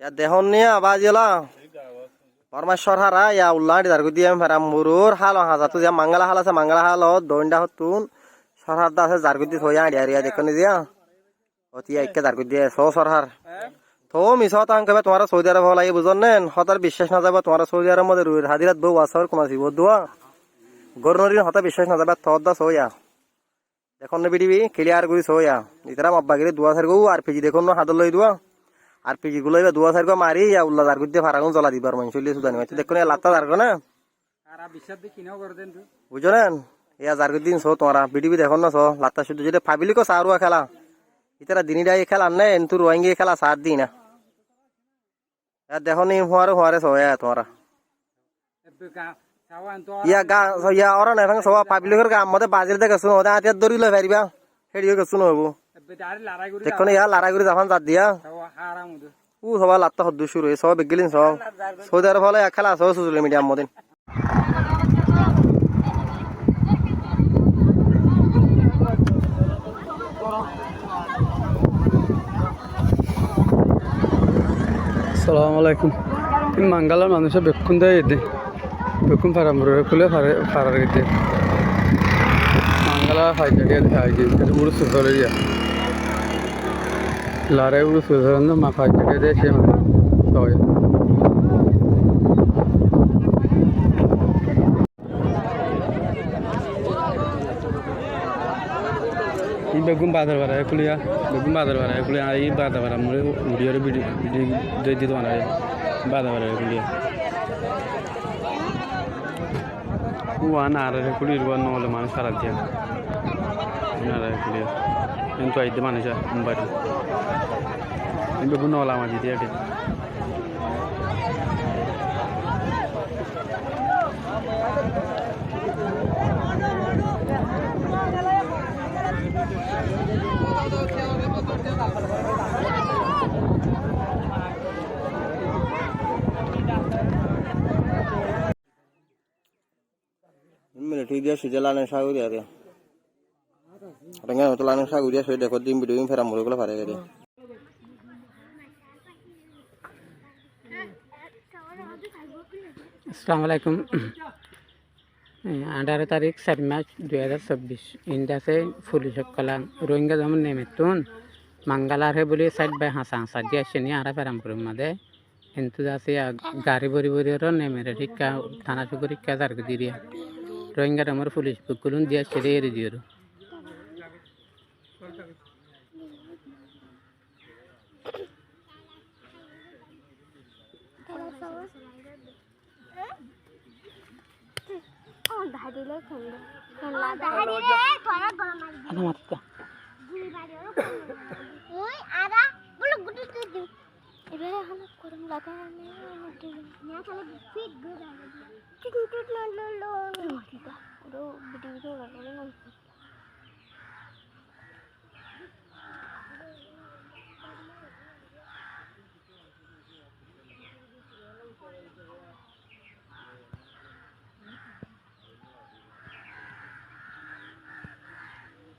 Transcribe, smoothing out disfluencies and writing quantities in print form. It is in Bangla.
দেখুন নিয়ে বাজিলা পরমেশ্বর হারা ইয়া উল্লাহ দার দিয়ে ফেরা মুরুর হাল হাজা তো মাঙ্গলা হাল আছে মাঙ্গলা হাল দইন্ডা হতুন সরহার দা আছে জারগুদি থইয়া আড়িয়া দেখুন দিয়া অতি একে জারগুদি দিয়ে সরহার তো মিছ তাং কবে তোমার সৌদি আরব হলাই বুঝন নেন হতার বিশ্বাস না যাবে তোমার সৌদি আরব মধ্যে রুইর হাদিরাত বউ আসর কোন আছে বদুয়া গরনরিন হতা বিশ্বাস না যাবে তদা সইয়া দেখুন না বিডিবি ক্লিয়ার করি সইয়া ইতারা মাব্বাগিরি দুয়া সারগো আর পিজি দেখুন না হাদল লই দুয়া আর পিজি গুলো দুয়া সারগো মারি ইয়া উল্লা জার গুদি ফারাগুন জ্বলা দিবার মান চলি সুদানি মাছ দেখুন লাত্তা জারগো না আর বিশ্বাস দি কিনাও করে দেন তো বুঝলেন ইয়া জার গুদিন সো তোমরা বিডিবি দেখুন না সো লাত্তা শুধু যদি ফাবিলি কো সারুয়া খেলা ইতারা দিনিডাই খেলা না এন্তু রোহিঙ্গি খেলা সাত দিন না দেখো নি হুয়ারে সয়া তোমরা ইয়া গা ইয়া ওরা না সবা পাবলিকের গাম মধ্যে বাজির দেখে শুনো ওদের হাতিয়ার দড়ি লই পারিবা হেডিও কে শুনো হবো দেখো ইয়া লারাই করে যখন জাত দিয়া ও সবা লাত্তা হদ্দু শুরু হয়ে সব বেগিলিন সব সৌদি আরব হলে খেলা সব সোশ্যাল মিডিয়ার মধ্যে আসসালামু আলাইকুম মাঙ্গালার মানুষের বেক্ষণ দেয় এদে বেক্ষণ ফারামরে খুলে ফারার গেতে মাঙ্গালা হাইজারিয়া হাইজে উড়ো সুধরে যা লারাই উড়ো সুধরে না মা হাইজারিয়া দেয় সে সবাই বেগুন বাজার বাড়া খুলিয়া বেগুন বাজার বাড়া খুলিয়া এই বাজার বাড়া মোরে ভিডিওর ভিডিও দিতে তোমার বাজার বাড়া খুলিয়া ওয়ান আর খুলির ওয়ান নহলে মানুষ খারাপ দিয়া আর খুলিয়া কিন্তু আইতে মানুষ বাড়ি বেগুন নহলে আমার দিতে আটে মিলিটারি দিয়া সুজে লানে সাগু দিয়া রে রঙা তো লানে সাগু দিয়া সই দেখো দিন ভিডিও ফেরা মুরে গুলো ফারে গেছে আসসালামু আলাইকুম 18 তারিখ 7 মার্চ 2024 ইন্ডাসে পুলিশ কলা রোহিঙ্গা যেমন নেমেতুন মাঙ্গালার হে বলে সাইড বাই হাসা হাসা দিয়ে আসে নিয়ে আরা ফেরামপুরের মধ্যে কিন্তু আছে গাড়ি বড়ি বড়িরও নেমেরে রিক্কা থানা চুকুর রিক্কা জার দিয়ে রোহিঙ্গার আমার পুলিশ বুকুলুন দিয়ে ছেড়ে এড়ে দিয়ে Video